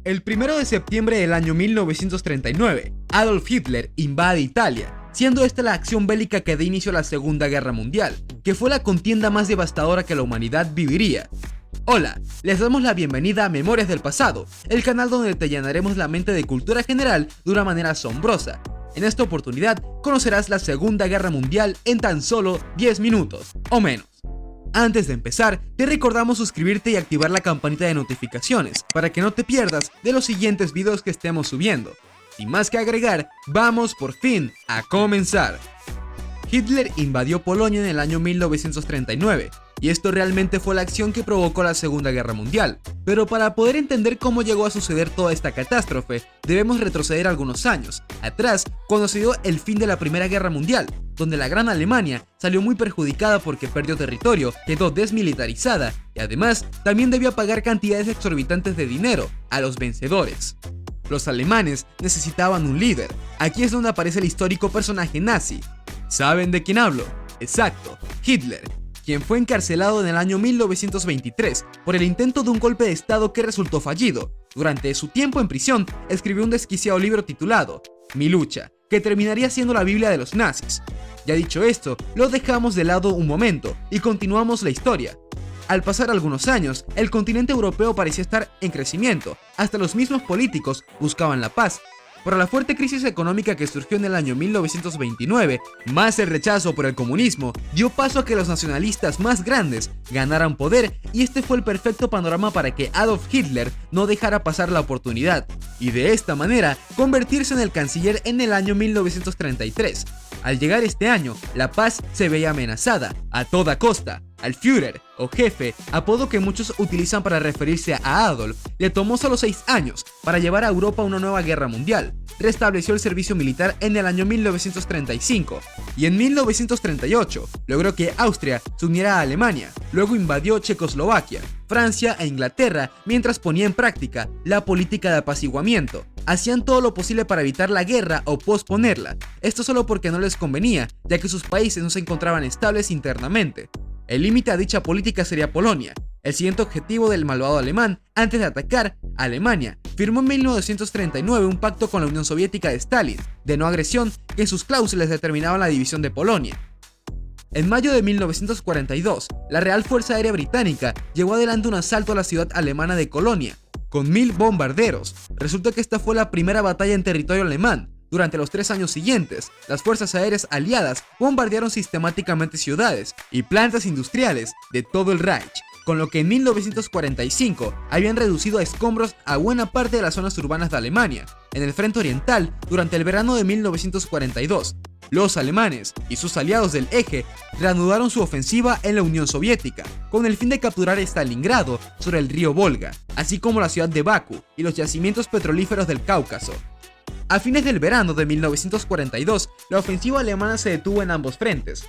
El 1 de septiembre del año 1939, Adolf Hitler invade Italia, siendo esta la acción bélica que da inicio a la Segunda Guerra Mundial, que fue la contienda más devastadora que la humanidad viviría. Hola, les damos la bienvenida a Memorias del Pasado, el canal donde te llenaremos la mente de cultura general de una manera asombrosa. En esta oportunidad conocerás la Segunda Guerra Mundial en tan solo 10 minutos, o menos. Antes de empezar, te recordamos suscribirte y activar la campanita de notificaciones para que no te pierdas de los siguientes videos que estemos subiendo. Sin más que agregar, vamos por fin a comenzar. Hitler invadió Polonia en el año 1939, y esto realmente fue la acción que provocó la Segunda Guerra Mundial. Pero para poder entender cómo llegó a suceder toda esta catástrofe, debemos retroceder algunos años, atrás, cuando se dio el fin de la Primera Guerra Mundial, donde la Gran Alemania salió muy perjudicada porque perdió territorio, quedó desmilitarizada y además también debía pagar cantidades exorbitantes de dinero a los vencedores. Los alemanes necesitaban un líder. Aquí es donde aparece el histórico personaje nazi. ¿Saben de quién hablo? Exacto, Hitler, quien fue encarcelado en el año 1923 por el intento de un golpe de estado que resultó fallido. Durante su tiempo en prisión, escribió un desquiciado libro titulado Mi lucha, que terminaría siendo la Biblia de los nazis. Ya dicho esto, lo dejamos de lado un momento y continuamos la historia. Al pasar algunos años, el continente europeo parecía estar en crecimiento, hasta los mismos políticos buscaban la paz. Pero la fuerte crisis económica que surgió en el año 1929, más el rechazo por el comunismo, dio paso a que los nacionalistas más grandes ganaran poder, y este fue el perfecto panorama para que Adolf Hitler no dejara pasar la oportunidad, y de esta manera convertirse en el canciller en el año 1933. Al llegar este año, la paz se veía amenazada a toda costa. Al Führer, o jefe, apodo que muchos utilizan para referirse a Adolf, le tomó solo 6 años para llevar a Europa una nueva guerra mundial. Restableció el servicio militar en el año 1935 y en 1938 logró que Austria se uniera a Alemania. Luego invadió Checoslovaquia, Francia e Inglaterra mientras ponía en práctica la política de apaciguamiento. Hacían todo lo posible para evitar la guerra o posponerla, esto solo porque no les convenía, ya que sus países no se encontraban estables internamente. El límite a dicha política sería Polonia. El siguiente objetivo del malvado alemán, antes de atacar a Alemania, firmó en 1939 un pacto con la Unión Soviética de Stalin, de no agresión, que en sus cláusulas determinaban la división de Polonia. En mayo de 1942, la Real Fuerza Aérea Británica llevó adelante un asalto a la ciudad alemana de Colonia, con 1000 bombarderos. Resulta que esta fue la primera batalla en territorio alemán. Durante los 3 años siguientes, las fuerzas aéreas aliadas bombardearon sistemáticamente ciudades y plantas industriales de todo el Reich, con lo que en 1945 habían reducido a escombros a buena parte de las zonas urbanas de Alemania. En el frente oriental, durante el verano de 1942, los alemanes y sus aliados del Eje reanudaron su ofensiva en la Unión Soviética, con el fin de capturar Stalingrado sobre el río Volga, así como la ciudad de Bakú y los yacimientos petrolíferos del Cáucaso. A fines del verano de 1942, la ofensiva alemana se detuvo en ambos frentes.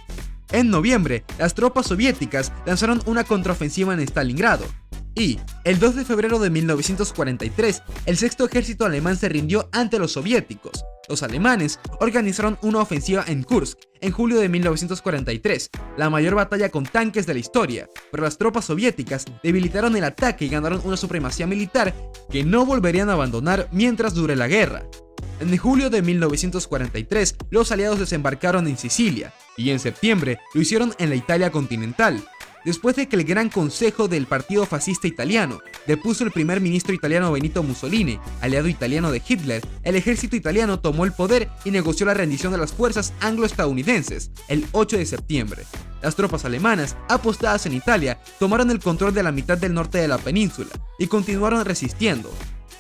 En noviembre, las tropas soviéticas lanzaron una contraofensiva en Stalingrado. Y, el 2 de febrero de 1943, el sexto ejército alemán se rindió ante los soviéticos. Los alemanes organizaron una ofensiva en Kursk en julio de 1943, la mayor batalla con tanques de la historia, pero las tropas soviéticas debilitaron el ataque y ganaron una supremacía militar que no volverían a abandonar mientras dure la guerra. En julio de 1943, los aliados desembarcaron en Sicilia, y en septiembre lo hicieron en la Italia continental. Después de que el Gran Consejo del Partido Fascista Italiano depuso al primer ministro italiano Benito Mussolini, aliado italiano de Hitler, el ejército italiano tomó el poder y negoció la rendición de las fuerzas anglo-estadounidenses el 8 de septiembre. Las tropas alemanas, apostadas en Italia, tomaron el control de la mitad del norte de la península y continuaron resistiendo.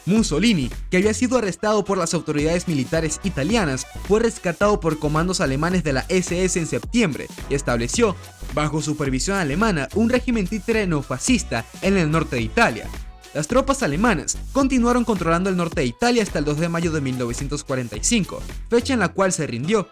Mussolini, que había sido arrestado por las autoridades militares italianas, fue rescatado por comandos alemanes de la SS en septiembre y estableció, bajo supervisión alemana, un régimen títere neofascista en el norte de Italia. Las tropas alemanas continuaron controlando el norte de Italia hasta el 2 de mayo de 1945, fecha en la cual se rindió.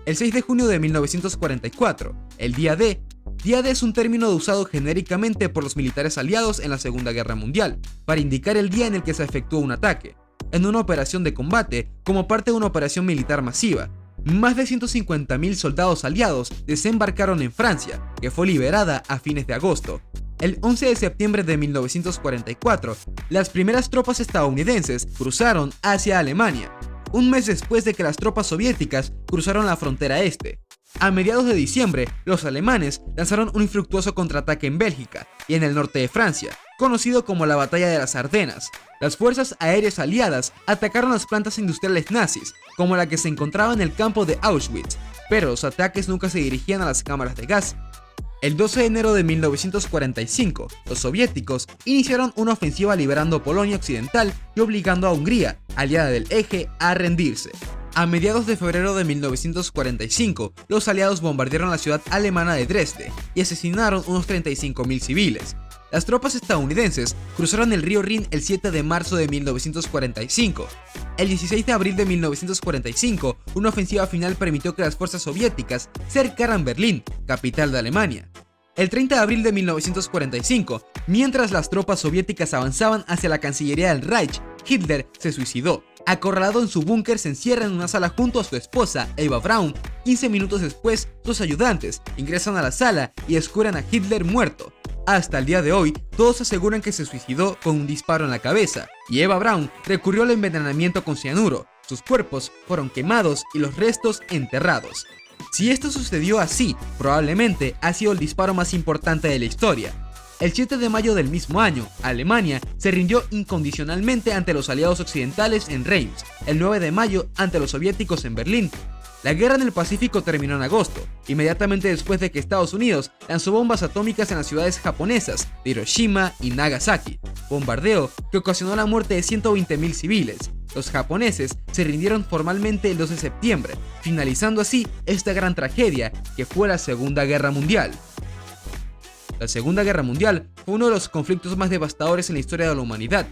El 6 de junio de 1944, el Día D. Día D es un término usado genéricamente por los militares aliados en la Segunda Guerra Mundial, para indicar el día en el que se efectuó un ataque, en una operación de combate como parte de una operación militar masiva. Más de 150.000 soldados aliados desembarcaron en Francia, que fue liberada a fines de agosto. El 11 de septiembre de 1944, las primeras tropas estadounidenses cruzaron hacia Alemania, un mes después de que las tropas soviéticas cruzaron la frontera este. A mediados de diciembre, los alemanes lanzaron un infructuoso contraataque en Bélgica y en el norte de Francia, conocido como la Batalla de las Ardenas. Las fuerzas aéreas aliadas atacaron las plantas industriales nazis, como la que se encontraba en el campo de Auschwitz, pero los ataques nunca se dirigían a las cámaras de gas. El 12 de enero de 1945, los soviéticos iniciaron una ofensiva liberando Polonia Occidental y obligando a Hungría, aliada del Eje, a rendirse. A mediados de febrero de 1945, los aliados bombardearon la ciudad alemana de Dresde y asesinaron unos 35.000 civiles. Las tropas estadounidenses cruzaron el río Rin el 7 de marzo de 1945. El 16 de abril de 1945, una ofensiva final permitió que las fuerzas soviéticas cercaran Berlín, capital de Alemania. El 30 de abril de 1945, mientras las tropas soviéticas avanzaban hacia la Cancillería del Reich, Hitler se suicidó. Acorralado en su búnker, se encierra en una sala junto a su esposa, Eva Braun. 15 minutos después, sus ayudantes ingresan a la sala y descubren a Hitler muerto. Hasta el día de hoy, todos aseguran que se suicidó con un disparo en la cabeza, y Eva Braun recurrió al envenenamiento con cianuro. Sus cuerpos fueron quemados y los restos enterrados. Si esto sucedió así, probablemente ha sido el disparo más importante de la historia. El 7 de mayo del mismo año, Alemania se rindió incondicionalmente ante los aliados occidentales en Reims, el 9 de mayo ante los soviéticos en Berlín. La guerra en el Pacífico terminó en agosto, inmediatamente después de que Estados Unidos lanzó bombas atómicas en las ciudades japonesas de Hiroshima y Nagasaki, bombardeo que ocasionó la muerte de 120.000 civiles. Los japoneses se rindieron formalmente el 2 de septiembre, finalizando así esta gran tragedia que fue la Segunda Guerra Mundial. La Segunda Guerra Mundial fue uno de los conflictos más devastadores en la historia de la humanidad,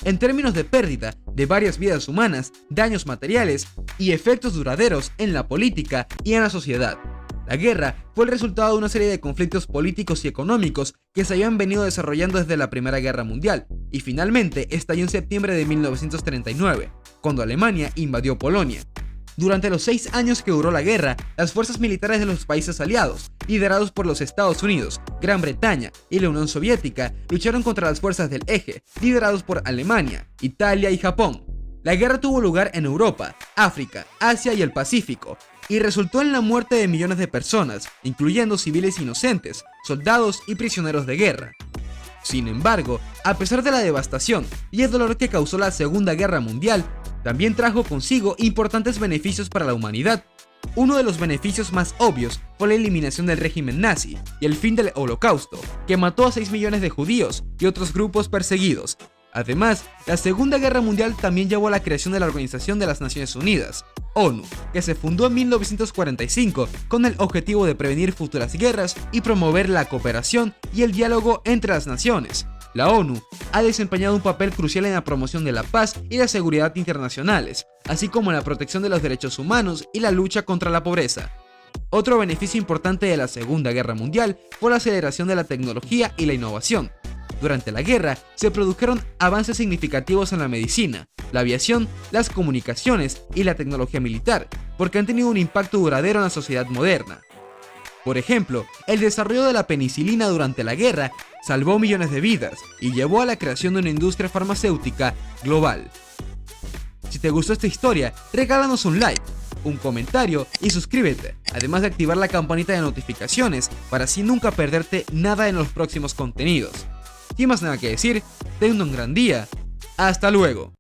en términos de pérdida de varias vidas humanas, daños materiales y efectos duraderos en la política y en la sociedad. La guerra fue el resultado de una serie de conflictos políticos y económicos que se habían venido desarrollando desde la Primera Guerra Mundial, y finalmente estalló en septiembre de 1939, cuando Alemania invadió Polonia. Durante los 6 años que duró la guerra, las fuerzas militares de los países aliados, liderados por los Estados Unidos, Gran Bretaña y la Unión Soviética, lucharon contra las fuerzas del Eje, liderados por Alemania, Italia y Japón. La guerra tuvo lugar en Europa, África, Asia y el Pacífico, y resultó en la muerte de millones de personas, incluyendo civiles inocentes, soldados y prisioneros de guerra. Sin embargo, a pesar de la devastación y el dolor que causó la Segunda Guerra Mundial, también trajo consigo importantes beneficios para la humanidad. Uno de los beneficios más obvios fue la eliminación del régimen nazi y el fin del Holocausto, que mató a 6 millones de judíos y otros grupos perseguidos. Además, la Segunda Guerra Mundial también llevó a la creación de la Organización de las Naciones Unidas, ONU, que se fundó en 1945 con el objetivo de prevenir futuras guerras y promover la cooperación y el diálogo entre las naciones. La ONU ha desempeñado un papel crucial en la promoción de la paz y la seguridad internacionales, así como en la protección de los derechos humanos y la lucha contra la pobreza. Otro beneficio importante de la Segunda Guerra Mundial fue la aceleración de la tecnología y la innovación. Durante la guerra se produjeron avances significativos en la medicina, la aviación, las comunicaciones y la tecnología militar, porque han tenido un impacto duradero en la sociedad moderna. Por ejemplo, el desarrollo de la penicilina durante la guerra salvó millones de vidas y llevó a la creación de una industria farmacéutica global. Si te gustó esta historia, regálanos un like, un comentario y suscríbete, además de activar la campanita de notificaciones para así nunca perderte nada en los próximos contenidos. Sin más nada que decir, ten un gran día. Hasta luego.